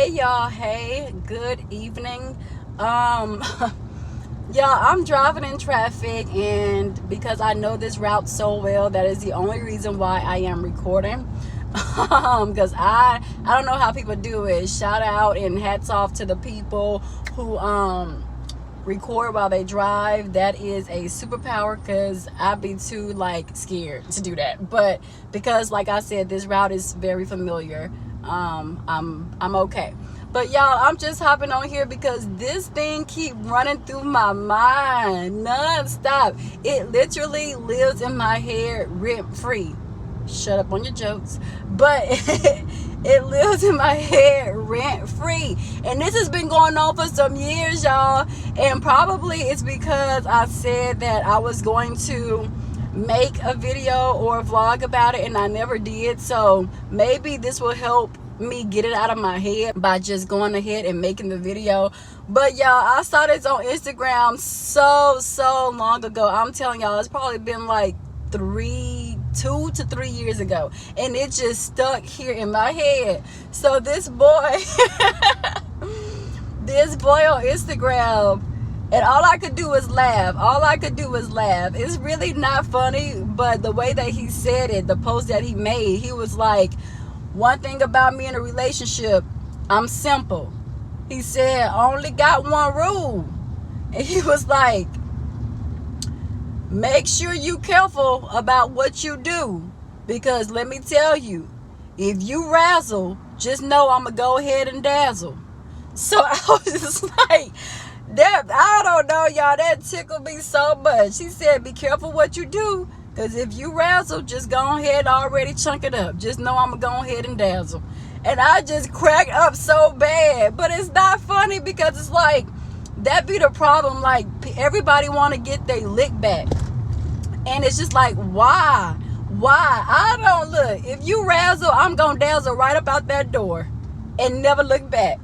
Hey y'all, hey, good evening. Um y'all, I'm driving in traffic, and because I know this route so well, that is the only reason why I am recording. Because I don't know how people do it. Shout out and hats off to the people who record while they drive. That is a superpower, because I'd be too scared to do that. But because, like I said, this route is very familiar, I'm okay. But y'all, I'm just hopping on here because this thing keep running through my mind non-stop. It literally lives in my head rent free. Shut up on your jokes. But it lives in my head rent free, and this has been going on for some years, y'all. And probably it's because I said that I was going to make a video or a vlog about it, and I never did. So maybe this will help me get it out of my head by just going ahead and making the video. But y'all, I saw this on Instagram so long ago. I'm telling y'all, it's probably been like 2 to 3 years ago, and it just stuck here in my head. So this boy this boy on Instagram, and all I could do was laugh. It's really not funny, but the way that he said it, the post that he made, he was like, one thing about me in a relationship, I'm simple. He said, I only got one rule. And he was like, make sure you careful about what you do, because let me tell you, if you razzle, just know I'm gonna go ahead and dazzle. So I was just like, that, I don't know, y'all, that tickled me so much. He said, be careful what you do, because if you razzle, just go ahead and already chunk it up. Just know I'm gonna go ahead and dazzle. And I just cracked up so bad. But it's not funny, because it's like, that be the problem. Like, everybody want to get their lick back, and it's just like, why I don't look. If you razzle, I'm gonna dazzle right up out that door and never look back.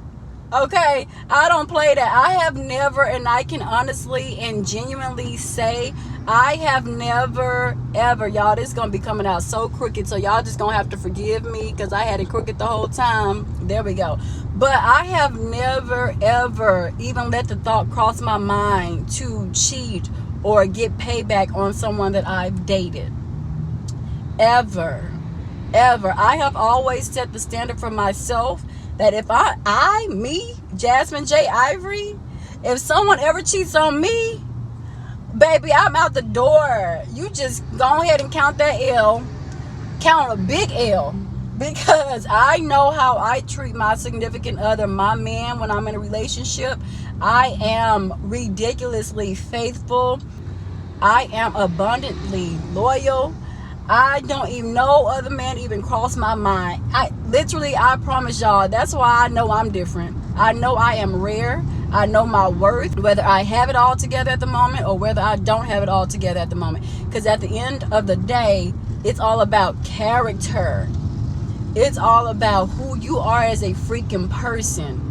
Okay, I don't play that. I have never, and I can honestly and genuinely say, I have never ever, y'all, this is gonna be coming out so crooked, so y'all just gonna have to forgive me, because I had it crooked the whole time. There we go. But I have never ever even let the thought cross my mind to cheat or get payback on someone that I've dated. Ever. I have always set the standard for myself that if me, Jasmine J. Ivory, if someone ever cheats on me, baby, I'm out the door. You just go ahead and count that L. Count a big L. Because I know how I treat my significant other, my man, when I'm in a relationship. I am ridiculously faithful. I am abundantly loyal. I don't even know other man even cross my mind. I promise y'all, that's why I know I'm different. I know I am rare. I know my worth, whether I have it all together at the moment or whether I don't have it all together at the moment. Because at the end of the day, it's all about character. It's all about who you are as a freaking person.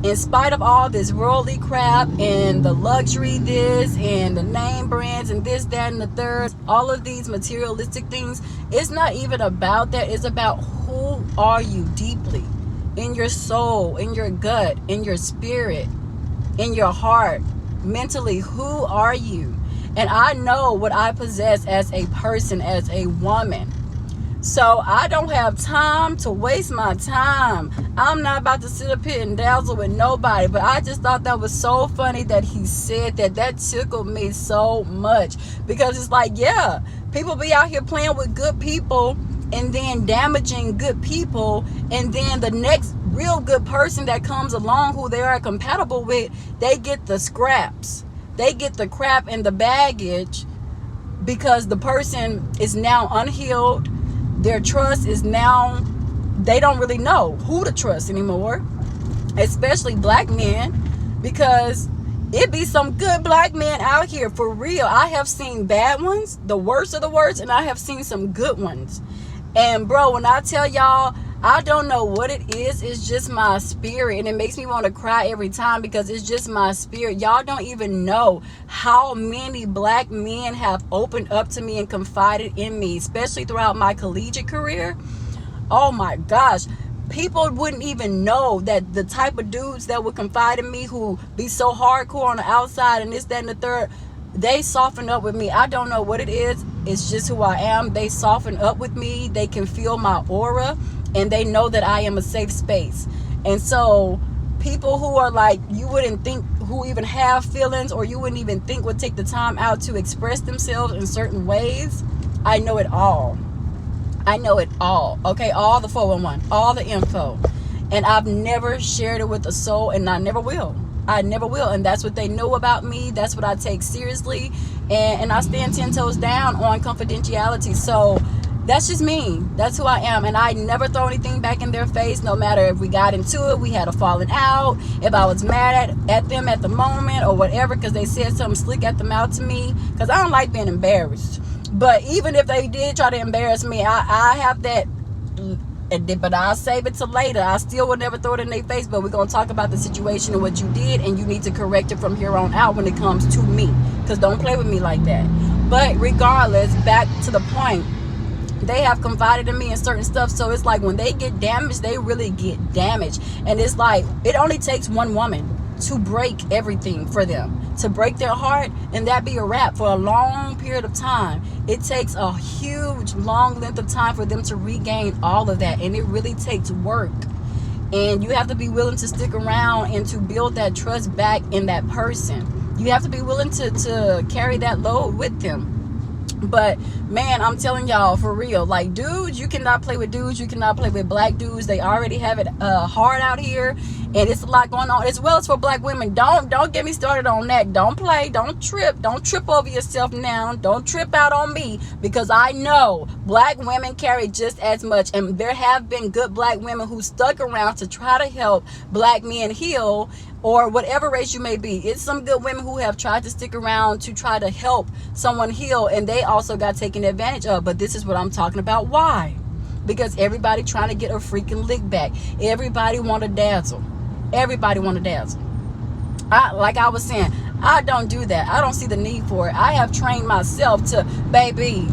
In spite of all this worldly crap and the luxury this and the name brands and this, that, and the third, all of these materialistic things, it's not even about that. It's about who are you deeply, in your soul, in your gut, in your spirit, in your heart, mentally. Who are you? And I know what I possess as a person, as a woman. So I don't have time to waste my time. I'm not about to sit up here and dazzle with nobody. But I just thought that was so funny that he said that. That tickled me so much. Because it's like, yeah, people be out here playing with good people and then damaging good people. And then the next real good person that comes along who they are compatible with, they get the scraps. They get the crap and the baggage, because the person is now unhealed. Their trust is now, they don't really know who to trust anymore, especially black men, because it be some good black men out here for real. I have seen bad ones, the worst of the worst, and I have seen some good ones. And bro, when I tell y'all, I don't know what it is. It's just my spirit, and it makes me want to cry every time, because it's just my spirit. Y'all don't even know how many black men have opened up to me and confided in me, especially throughout my collegiate career. Oh my gosh. people wouldn't even know that the type of dudes that would confide in me, who be so hardcore on the outside and this, that, and the third, they soften up with me. I don't know what it is. It's just who I am. They soften up with me. They can feel my aura, and they know that I am a safe space. And so people who are like, you wouldn't think, who even have feelings, or you wouldn't even think would take the time out to express themselves in certain ways, I know it all. I know it all. Okay, all the 411, all the info. And I've never shared it with a soul, and I never will. I never will. And that's what they know about me. That's what I take seriously. And I stand 10 toes down on confidentiality. So that's just me. That's who I am. And I never throw anything back in their face, no matter if we got into it, we had a falling out, if I was mad at them at the moment or whatever, because they said something slick at the mouth to me, because I don't like being embarrassed. But even if they did try to embarrass me, I have that, but I'll save it till later. I still will never throw it in their face, but we're going to talk about the situation and what you did, and you need to correct it from here on out when it comes to me, because don't play with me like that. But regardless, back to the point, they have confided in me in certain stuff. So it's like when they get damaged, they really get damaged. And it's like, it only takes one woman to break everything for them, to break their heart, and that be a wrap for a long period of time. It takes a huge long length of time for them to regain all of that, and it really takes work. And you have to be willing to stick around and to build that trust back in that person. You have to be willing to carry that load with them. But man, I'm telling y'all, for real, like, dudes, you cannot play with dudes. You cannot play with black dudes. They already have it hard out here, and it's a lot going on, as well as for black women. Don't get me started on that. Don't play. Don't trip over yourself now. Don't trip out on me, because I know black women carry just as much, and there have been good black women who stuck around to try to help black men heal, or whatever race you may be. It's some good women who have tried to stick around to try to help someone heal, and they also got taken advantage of. But this is what I'm talking about. Why? Because everybody trying to get a freaking lick back. Everybody want to dazzle. Everybody want to dazzle. Like I was saying, I don't do that. I don't see the need for it. I have trained myself to, baby,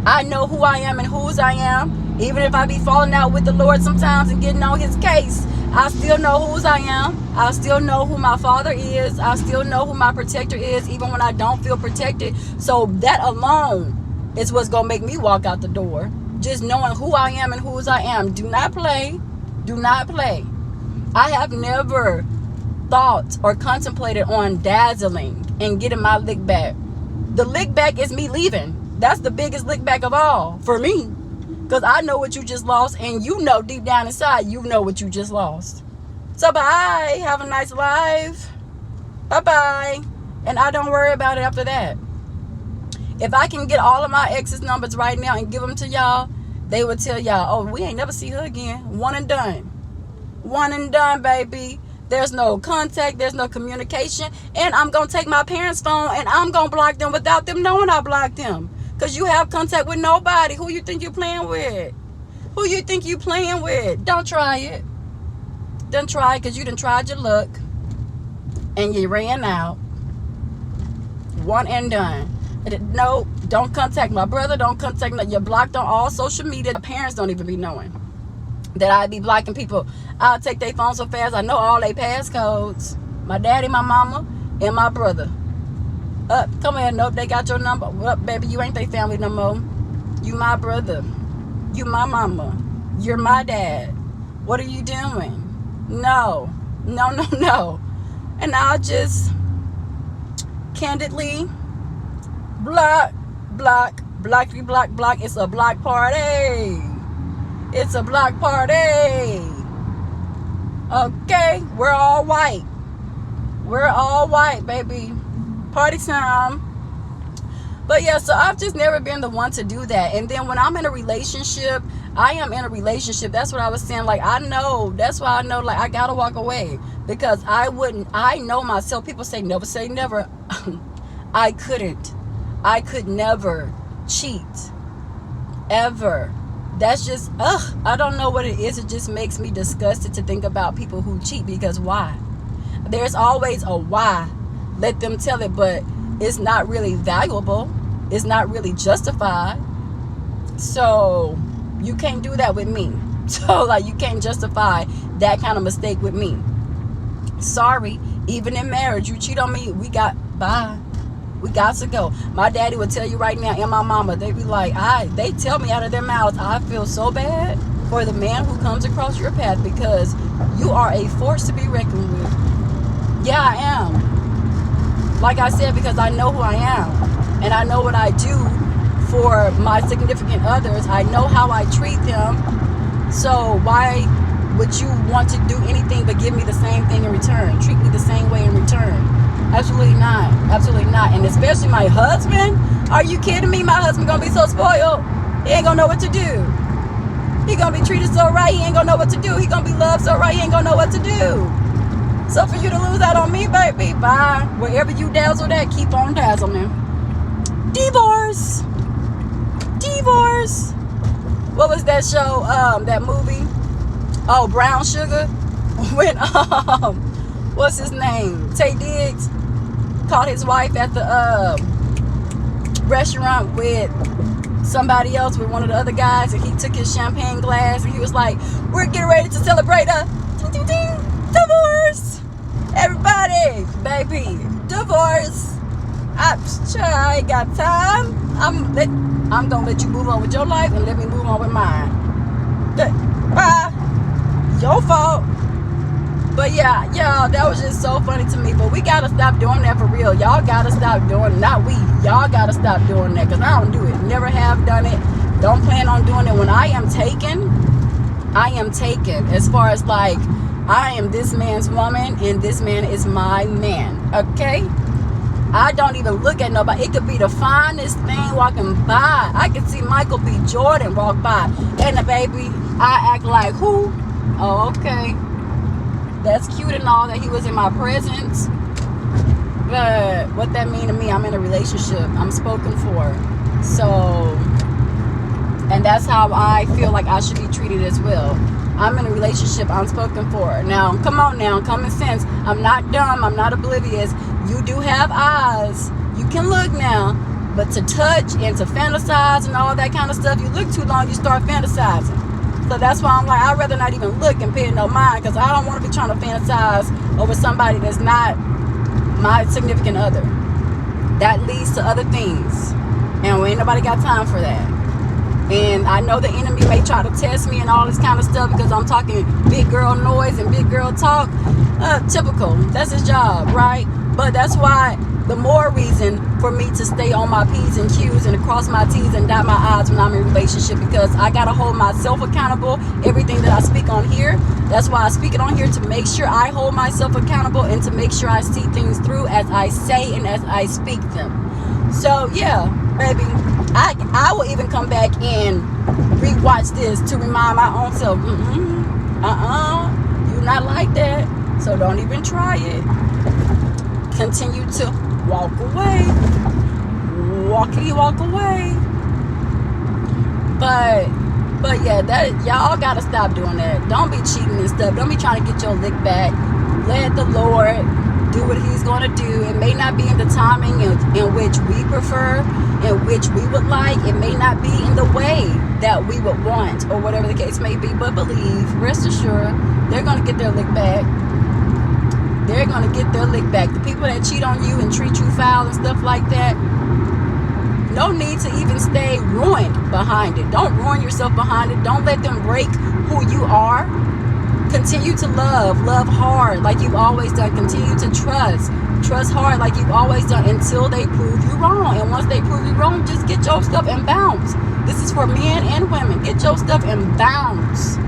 I know who I am and whose I am. Even if I be falling out with the Lord sometimes and getting on his case, I still know whose I am. I still know who my father is. I still know who my protector is, even when I don't feel protected. So that alone is what's going to make me walk out the door. Just knowing who I am and whose I am. Do not play. Do not play. I have never thought or contemplated on dazzling and getting my lick back. The lick back is me leaving. That's the biggest lick back of all for me. Because I know what you just lost, and you know deep down inside, you know what you just lost. So bye. Have a nice life. Bye-bye. And I don't worry about it after that. If I can get all of my ex's numbers right now and give them to y'all, they would tell y'all, oh, we ain't never see her again. One and done. One and done, baby. There's no contact. There's no communication. And I'm going to take my parents' phone, and I'm going to block them without them knowing I blocked them. Because you have contact with nobody. Who you think you playing with? Who you think you playing with? Don't try it. Don't try it, because you done tried your luck. And you ran out. One and done. No, don't contact my brother. Don't contact me. You're blocked on all social media. The parents don't even be knowing that I be blocking people. I'll take their phone so fast. I know all their passcodes. My daddy, my mama, and my brother. Come here. Nope, they got your number. Well, baby, you ain't their family no more. You my brother. You my mama. You're my dad. What are you doing? No. And I'll just candidly block. It's a block party. It's a block party. Okay, we're all white. We're all white, baby. Party time. But yeah, so I've just never been the one to do that. And then when I'm in a relationship, I am in a relationship. That's what I was saying. Like, I know. That's why I know, like, I gotta walk away. Because I know myself. People say never. I couldn't. I could never cheat. Ever. That's just, I don't know what it is. It just makes me disgusted to think about people who cheat. Because why? There's always a why. Let them tell it, but it's not really valuable. It's not really justified. So you can't do that with me. So like, you can't justify that kind of mistake with me. Sorry. Even in marriage, you cheat on me, we got to go. My daddy would tell you right now, and my mama, they be like, they tell me out of their mouths, I feel so bad for the man who comes across your path, because you are a force to be reckoned with. Yeah, I am. Like I said, because I know who I am, and I know what I do for my significant others. I know how I treat them. So why would you want to do anything but give me the same thing in return? Treat me the same way in return? Absolutely not. Absolutely not. And especially my husband. Are you kidding me? My husband gonna be so spoiled. He ain't gonna know what to do. He gonna be treated so right, he ain't gonna know what to do. He gonna be loved so right, he ain't gonna know what to do. So for you to lose out on me, baby, bye. Wherever you dazzle that, keep on dazzling. Divorce. Divorce. What was that show? That movie? Oh, Brown Sugar. When what's his name? Taye Diggs caught his wife at the restaurant with somebody else, with one of the other guys, and he took his champagne glass and he was like, "We're getting ready to celebrate a divorce. Everybody, baby, divorce. I ain't got time. I'm gonna let you move on with your life and let me move on with mine. Bye. Your fault." But yeah, y'all, that was just so funny to me. But we gotta stop doing that for real. Y'all gotta stop doing it. Not we. Y'all gotta stop doing that, because I don't do it. Never have done it. Don't plan on doing it. When I am taken, I am taken. As far as like, I am this man's woman and this man is my man. Okay? I don't even look at nobody. It could be the finest thing walking by. I could see Michael B. Jordan walk by, and the baby, I act like, who? Oh, okay. That's cute and all that he was in my presence, but what that mean to me? I'm in a relationship. I'm spoken for. So, and that's how I feel like I should be treated as well. I'm in a relationship. I'm spoken for. Now, come on now, common sense. I'm not dumb. I'm not oblivious. You do have eyes. You can look now, but to touch and to fantasize and all that kind of stuff, you look too long, you start fantasizing. So that's why I'm like, I'd rather not even look and pay no mind, because I don't want to be trying to fantasize over somebody that's not my significant other. That leads to other things, and we ain't nobody got time for that. And I know the enemy may try to test me and all this kind of stuff, because I'm talking big girl noise and big girl talk. Typical. That's his job, right? But that's why the more reason for me to stay on my P's and Q's and to cross my T's and dot my I's when I'm in a relationship, because I got to hold myself accountable. Everything that I speak on here, that's why I speak it on here, to make sure I hold myself accountable and to make sure I see things through as I say and as I speak them. So yeah, baby, I will even come back and rewatch this to remind my own self, you're not like that, so don't even try it. Continue to walk away. Walk away. But yeah, that y'all gotta stop doing that. Don't be cheating and stuff. Don't be trying to get your lick back. Let the Lord do what he's gonna do. It may not be in the timing in which we prefer, in which we would like. It may not be in the way that we would want, or whatever the case may be. But believe, rest assured, they're gonna get their lick back. They're going to get their lick back. The people that cheat on you and treat you foul and stuff like that, no need to even stay ruined behind it. Don't ruin yourself behind it. Don't let them break who you are. Continue to love hard like you've always done. Continue to trust hard like you've always done, until they prove you wrong. And once they prove you wrong, just get your stuff and bounce. This is for men and women. Get your stuff and bounce.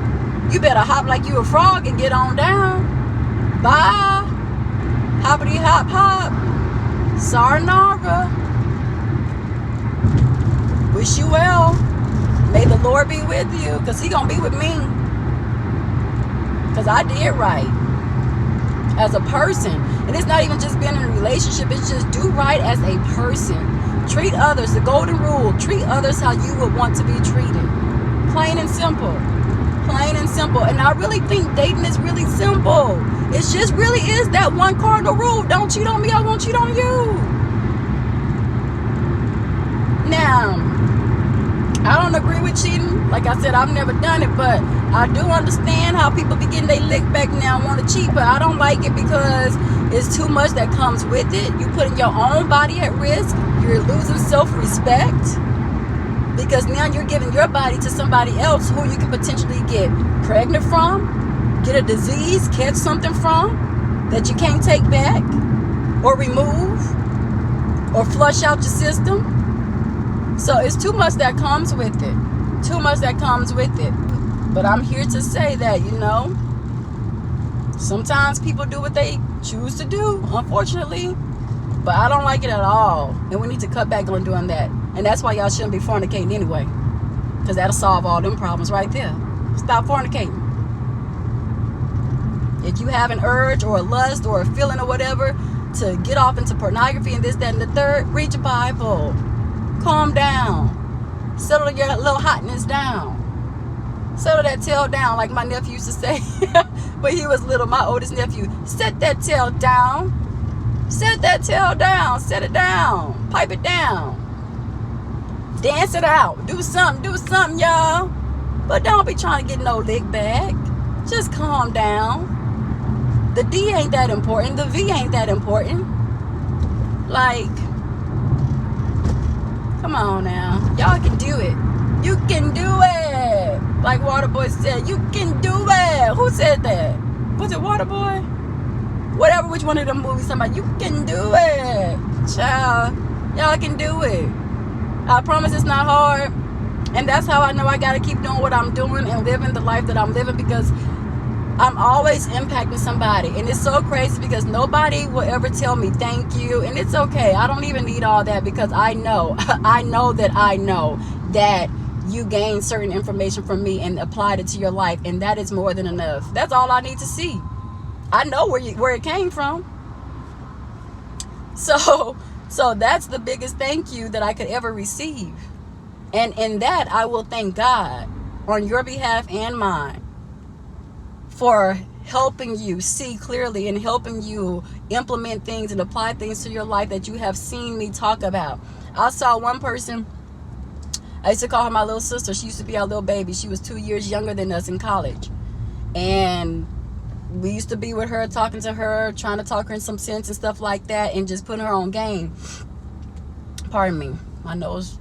You better hop like you a frog and get on down. Bye. Hoppity hop hop. Sayonara. Wish you well. May the Lord be with you, because he gonna be with me. Because I did right as a person. And it's not even just being in a relationship. It's just do right as a person. Treat others. The golden rule. Treat others how you would want to be treated. Plain and simple. Plain and simple. And I really think dating is really simple. It just really is that one cardinal rule. Don't cheat on me, I won't cheat on you. Now, I don't agree with cheating. Like I said, I've never done it, but I do understand how people be getting their lick back now and want to cheat, but I don't like it because it's too much that comes with it. You putting your own body at risk. You're losing self-respect because now you're giving your body to somebody else who you can potentially get pregnant from, get a disease, catch something from that you can't take back or remove or flush out your system. So it's too much that comes with it. Too much that comes with it. But I'm here to say that, you know, sometimes people do what they choose to do, unfortunately. But I don't like it at all. And we need to cut back on doing that. And that's why y'all shouldn't be fornicating anyway. Because that'll solve all them problems right there. Stop fornicating. If you have an urge or a lust or a feeling or whatever to get off into pornography and this, that, and the third, read your Bible. Calm down. Settle your little hotness down. Settle that tail down, like my nephew used to say. When he was little, my oldest nephew. Set that tail down. Set that tail down. Set it down. Pipe it down. Dance it out. Do something, y'all. But don't be trying to get no lick back. Just calm down. The D ain't that important. The V ain't that important. Like, come on now. Y'all can do it. You can do it. Like Waterboy said, you can do it. Who said that? Was it Waterboy? Whatever, which one of them movies somebody, you can do it. Child, y'all can do it. I promise it's not hard. And that's how I know I gotta keep doing what I'm doing and living the life that I'm living, because I'm always impacting somebody. And it's so crazy because nobody will ever tell me thank you. And it's okay. I don't even need all that because I know. I know that you gained certain information from me and applied it to your life. And that is more than enough. That's all I need to see. I know where it came from. So that's the biggest thank you that I could ever receive. And in that, I will thank God on your behalf and mine for helping you see clearly and helping you implement things and apply things to your life that you have seen me talk about. I saw one person, I used to call her my little sister. She used to be our little baby. She was 2 years younger than us in college. And we used to be with her, talking to her, trying to talk her in some sense and stuff like that, and just putting her on game. Pardon me. My nose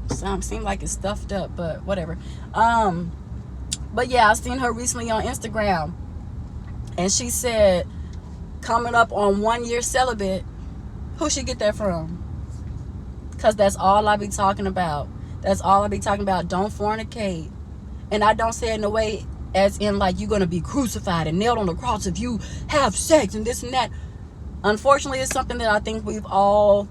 seems like it's stuffed up, but whatever. But yeah, I seen her recently on Instagram, and she said, coming up on 1 year celibate. Who she get that from? Because that's all I be talking about. That's all I be talking about. Don't fornicate. And I don't say it in a way as in like you're going to be crucified and nailed on the cross if you have sex and this and that. Unfortunately, it's something that I think we've all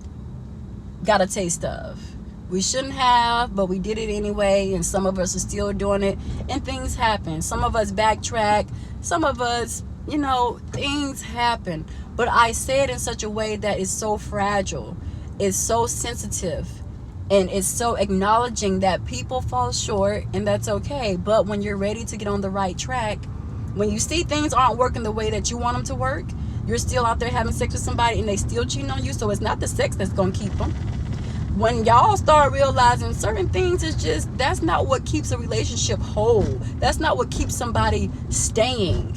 got a taste of. We shouldn't have, but we did it anyway, and some of us are still doing it, and things happen. Some of us backtrack. Some of us, you know, things happen. But I say it in such a way that is so fragile. It's so sensitive. And it's so acknowledging that people fall short, and that's okay. But when you're ready to get on the right track, when you see things aren't working the way that you want them to work, you're still out there having sex with somebody and they still cheating on you. So it's not the sex that's going to keep them. When y'all start realizing certain things, it's just, that's not what keeps a relationship whole. That's not what keeps somebody staying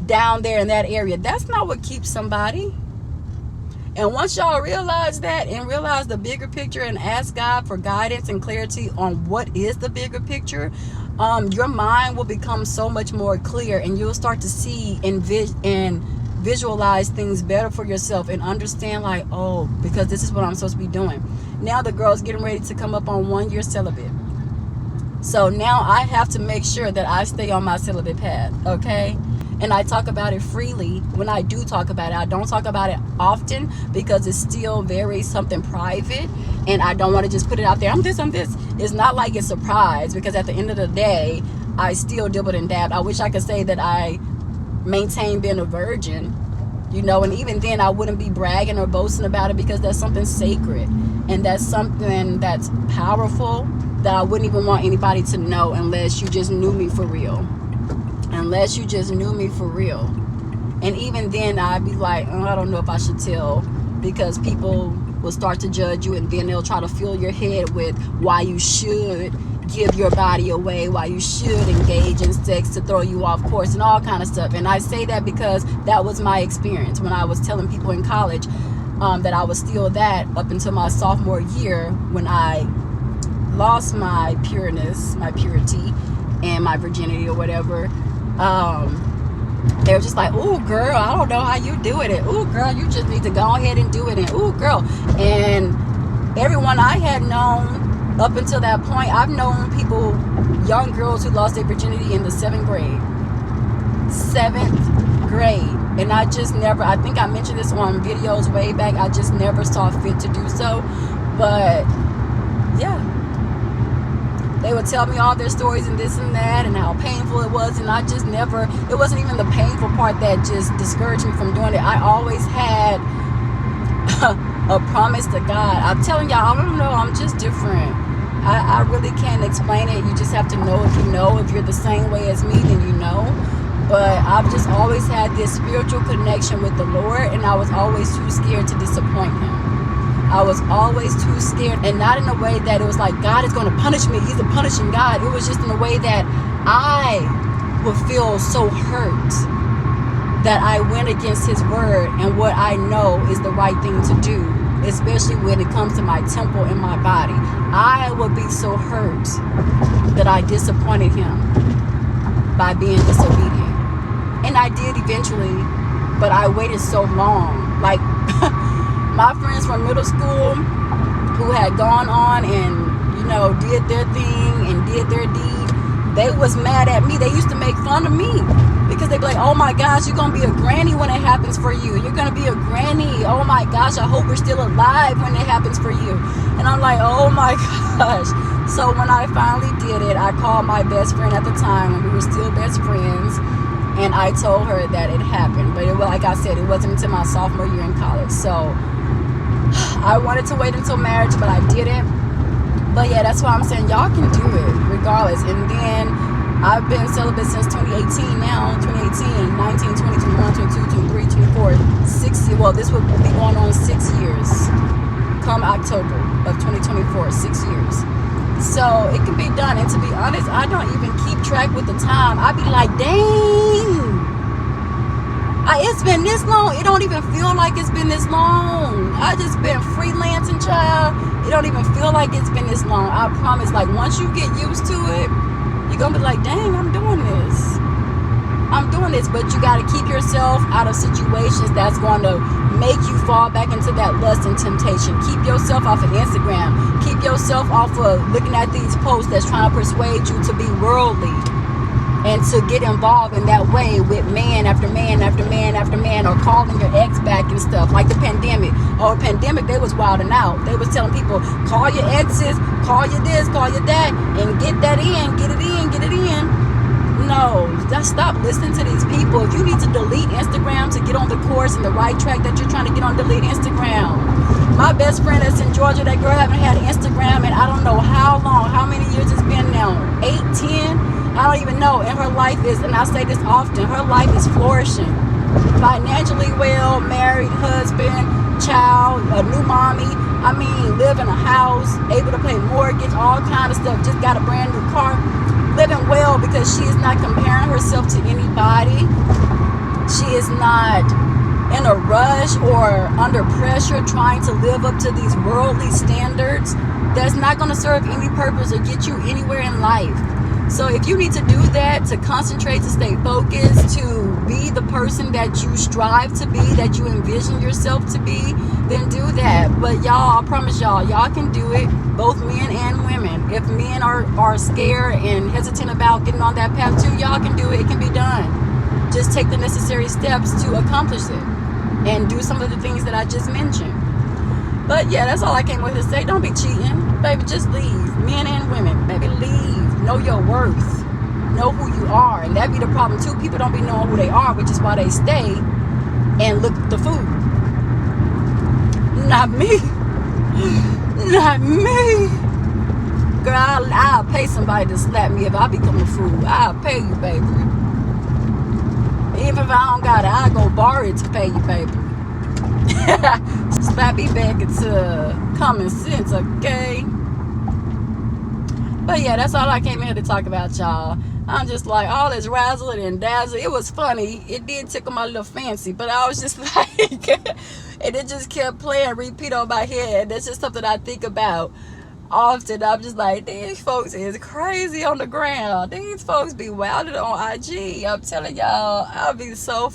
down there in that area. That's not what keeps somebody. And once y'all realize that and realize the bigger picture and ask God for guidance and clarity on what is the bigger picture, your mind will become so much more clear, and you'll start to see and visualize things better for yourself and understand like, oh, because this is what I'm supposed to be doing. Now the girl's getting ready to come up on 1 year celibate. So now I have to make sure that I stay on my celibate path, okay? And I talk about it freely when I do talk about it. I don't talk about it often because it's still very something private, and I don't want to just put it out there. I'm this. It's not like it's a surprise, because at the end of the day, I still dibbled and dabbed. I wish I could say that I maintain being a virgin, you know, and even then I wouldn't be bragging or boasting about it, because that's something sacred and that's something that's powerful that I wouldn't even want anybody to know unless you just knew me for real. Unless you just knew me for real. And even then I'd be like, oh, I don't know if I should tell, because people will start to judge you, and then they'll try to fill your head with why you should give your body away, why you should engage in sex to throw you off course and all kind of stuff. And I say that because that was my experience when I was telling people in college that I was still that up until my sophomore year, when I lost my pureness, my purity, and my virginity or whatever. They were just like, ooh, girl, I don't know how you doing it. Ooh, girl, you just need to go ahead and do it. And ooh, girl. And everyone I had known up until that point, I've known people, young girls who lost their virginity in the 7th grade. 7th grade. And I just never, I think I mentioned this on videos way back, I just never saw fit to do so. But yeah, they would tell me all their stories and this and that and how painful it was, and I just never, it wasn't even the painful part that just discouraged me from doing it. I always had a promise to God. I'm telling y'all, I don't know, I'm just different. I really can't explain it. You just have to know. If you know, if you're the same way as me, then you know. But I've just always had this spiritual connection with the Lord, and I was always too scared to disappoint him. I was always too scared, and not in a way that it was like God is going to punish me, he's a punishing God. It was just in a way that I would feel so hurt that I went against his word and what I know is the right thing to do, especially when it comes to my temple and my body. I would be so hurt that I disappointed him by being disobedient. And I did eventually, but I waited so long. Like my friends from middle school who had gone on and, you know, did their thing and did their deed, they was mad at me. They used to make fun of me because they'd be like, oh my gosh, you're going to be a granny when it happens for you. You're going to be a granny. Oh my gosh, I hope we're still alive when it happens for you. And I'm like, oh my gosh. So when I finally did it, I called my best friend at the time, and we were still best friends. And I told her that it happened. But like I said, it wasn't until my sophomore year in college. So I wanted to wait until marriage, but I didn't. But yeah, that's why I'm saying y'all can do it regardless. And then I've been celibate since 2018 now. 2018, 19, 20, 21, 22, 23, 24, 6 years. Well, this will be going on 6 years. Come October of 2024, 6 years. So it can be done. And to be honest, I don't even keep track with the time. I be like, dang, it's been this long. It don't even feel like it's been this long. I just been freelancing, child. It don't even feel like it's been this long. I promise. Like once you get used to it, you're gonna be like, dang, I'm doing this. But you gotta keep yourself out of situations that's going to make you fall back into that lust and temptation. Keep yourself off of Instagram. Keep yourself off of looking at these posts that's trying to persuade you to be worldly and to get involved in that way with man after man after man after man, or calling your ex back and stuff. Like the pandemic. Oh, pandemic, they was wilding out. They was telling people, call your exes, call your this, call your that, and get that in, get it in, get it in. No, just stop listening to these people. If you need to delete Instagram to get on the course and the right track that you're trying to get on, delete Instagram. My best friend that's in Georgia, that girl haven't had Instagram in I don't know how long, how many years it's been now, 8, 10, I don't even know. And her life is, and I say this often, her life is flourishing. Financially well, married, husband, child, a new mommy. I mean, live in a house, able to pay mortgage, all kind of stuff. Just got a brand new car. Living well because she is not comparing herself to anybody. She is not in a rush or under pressure trying to live up to these worldly standards. That's not going to serve any purpose or get you anywhere in life. So if you need to do that, to concentrate, to stay focused, to be the person that you strive to be, that you envision yourself to be, then do that. But y'all, I promise y'all can do it, both men and women. If men are scared and hesitant about getting on that path too, y'all can do it. It can be done. Just take the necessary steps to accomplish it and do some of the things that I just mentioned. But yeah, that's all I came with to say. Don't be cheating. Baby, just leave. Men and women, baby, leave. Know your worth. Know who you are. And that be the problem too. People don't be knowing who they are, which is why they stay and look at the food. Not me. Not me. Girl, I'll pay somebody to slap me if I become a fool. I'll pay you, baby. Even if I don't got it, I'll go borrow it to pay you, baby. Slap me back into common sense, okay? But yeah, that's all I came here to talk about, y'all. I'm just like, all this razzle and dazzle. It was funny. It did tickle my little fancy, but I was just like, and it just kept playing repeat on my head. That's just something I think about often. I'm just like, these folks is crazy on the ground. These folks be wilding on IG. I'm telling y'all, I'll be so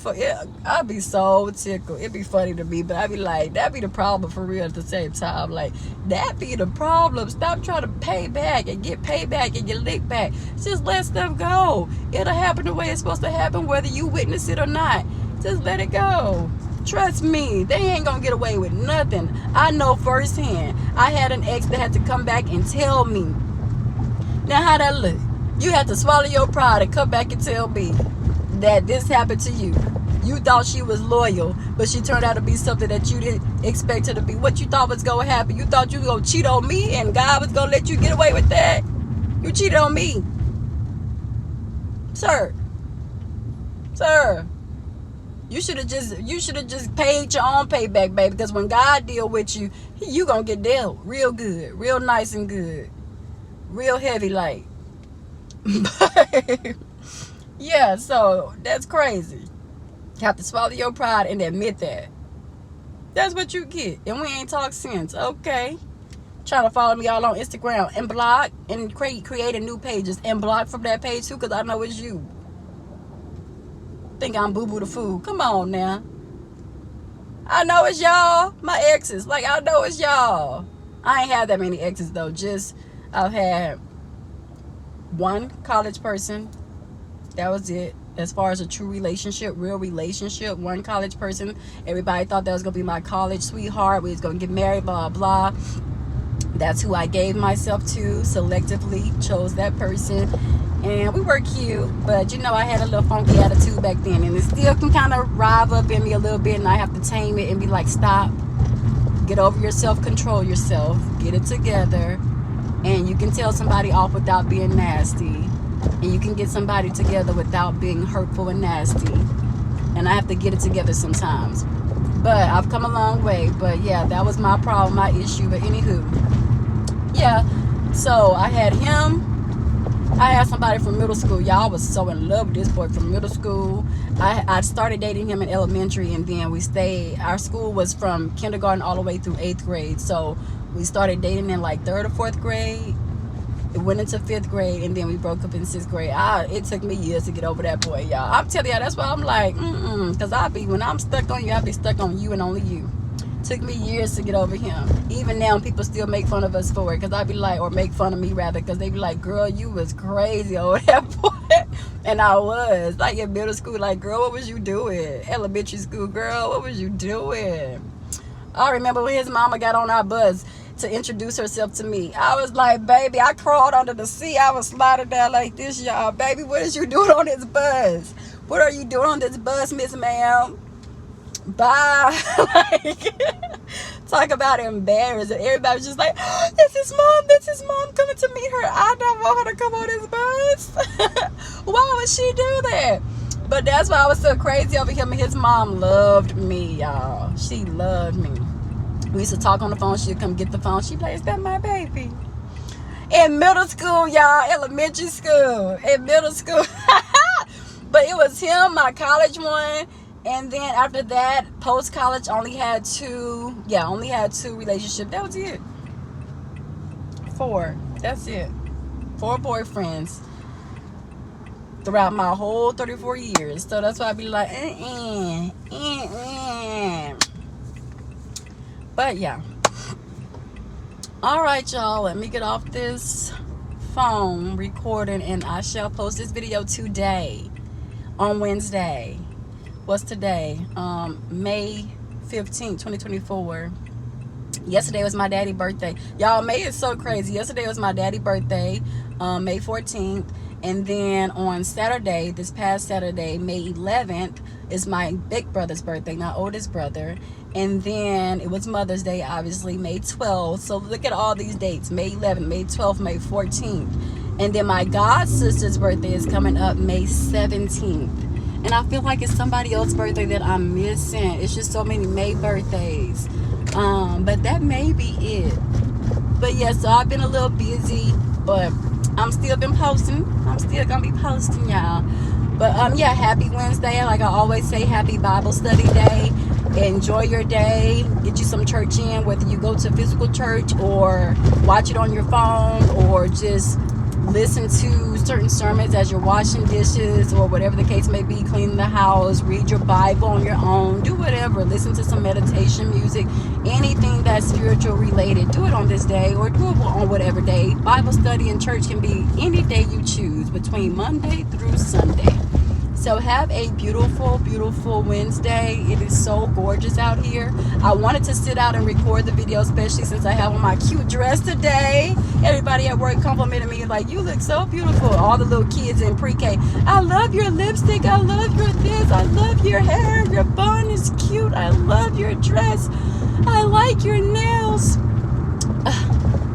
tickled. It'd be funny to me, but I'd be like, that be the problem for real at the same time. Like, that be the problem. Stop trying to pay back and get payback and get licked back. Just let stuff go. It'll happen the way it's supposed to happen, whether you witness it or not. Just let it go. Trust me, they ain't gonna get away with nothing. I know firsthand. I had an ex that had to come back and tell me. Now, how that look? You had to swallow your pride and come back and tell me that this happened to you. You thought she was loyal, but she turned out to be something that you didn't expect her to be. What you thought was gonna happen? You thought you were gonna cheat on me and God was gonna let you get away with that? You cheated on me. Sir. You should have just paid your own payback, baby. Because when God deal with you, you gonna get dealt real good, real nice and good, real heavy like. Yeah, so that's crazy. You have to swallow your pride and admit that. That's what you get. And we ain't talked since, okay? Trying to follow me all on Instagram and block and creating new pages and block from that page too, because I know it's you. Think I'm Boo Boo the Fool. Come on now. I know it's y'all. My exes. Like, I know it's y'all. I ain't had that many exes though. Just, I've had one college person. That was it. As far as a true relationship, real relationship, one college person. Everybody thought that was going to be my college sweetheart. We was going to get married, blah, blah. That's who I gave myself to. Selectively chose that person. And we were cute, but you know, I had a little funky attitude back then, and it still can kind of rise up in me a little bit, and I have to tame it and be like, stop, get over yourself, control yourself, get it together. And you can tell somebody off without being nasty, and you can get somebody together without being hurtful and nasty. And I have to get it together sometimes, but I've come a long way. But yeah, that was my problem, my issue. But anywho, yeah, so I had him. I had somebody from middle school. Y'all was so in love with this boy from middle school. I started dating him in elementary, and then we stayed. Our school was from kindergarten all the way through 8th grade. So we started dating in like 3rd or 4th grade. It went into 5th grade, and then we broke up in 6th grade. It took me years to get over that boy, y'all. I'm telling y'all, that's why I'm like, because when I'm stuck on you, I be stuck on you and only you. Took me years to get over him. Even now, people still make fun of us for it, because I be like, or make fun of me rather, because they be like, girl, you was crazy over that boy. And I was like in middle school, like, girl, what was you doing? Elementary school, girl, what was you doing? I remember when his mama got on our bus to introduce herself to me. I was like, baby, I crawled under the seat. I was sliding down like this, y'all. Baby, what is you doing on this bus? What are you doing on this bus, Miss Ma'am? Bye. Like, talk about embarrassing. Everybody was just like, oh, this is mom coming to meet her. I don't want her to come on this bus. Why would she do that? But that's why I was so crazy over him. And his mom loved me, y'all. She loved me. We used to talk on the phone. She'd come get the phone. She'd be like, is that my baby? In middle school, y'all. Elementary school. In middle school. But it was him, my college one. And then after that, post-college, only had two relationships. That was it. 4. That's it. 4 boyfriends throughout my whole 34 years. So that's why I be like, But yeah. All right, y'all. Let me get off this phone recording, and I shall post this video today on Wednesday. What's today? May 15th, 2024. Yesterday was my daddy's birthday. Y'all, May is so crazy. Yesterday was my daddy's birthday, May 14th. And then on Saturday, this past Saturday, May 11th, is my big brother's birthday, my oldest brother. And then it was Mother's Day, obviously, May 12th. So look at all these dates. May 11th, May 12th, May 14th. And then my god sister's birthday is coming up May 17th. And I feel like it's somebody else's birthday that I'm missing. It's just so many May birthdays. But that may be it. But yeah, so I've been a little busy, but I'm still been posting. I'm still gonna be posting, y'all. But yeah, happy Wednesday. Like I always say, happy Bible study day. Enjoy your day. Get you some church in, whether you go to physical church or watch it on your phone or just listen to certain sermons as you're washing dishes or whatever the case may be, cleaning the house, read your Bible on your own, do whatever, listen to some meditation music, anything that's spiritual related, do it on this day or do it on whatever day. Bible study and church can be any day you choose between Monday through Sunday. So have a beautiful, beautiful Wednesday. It is so gorgeous out here. I wanted to sit out and record the video, especially since I have on my cute dress today. Everybody at work complimented me like, you look so beautiful. All the little kids in pre-K. I love your lipstick. I love your this. I love your hair. Your bun is cute. I love your dress. I like your nails.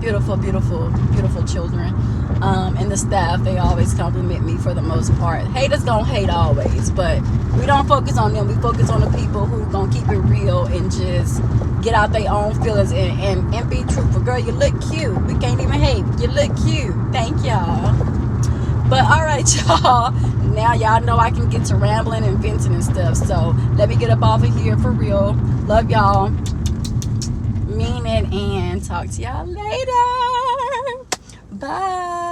Beautiful, beautiful, beautiful children. And the staff, they always compliment me for the most part. Haters gonna hate always, but we don't focus on them. We focus on the people who gonna keep it real and just get out their own feelings and be truthful. Girl, you look cute. We can't even hate. You look cute. Thank y'all. But all right, y'all. Now y'all know I can get to rambling and venting and stuff. So let me get up off of here for real. Love y'all. Mean it, and talk to y'all later. Bye.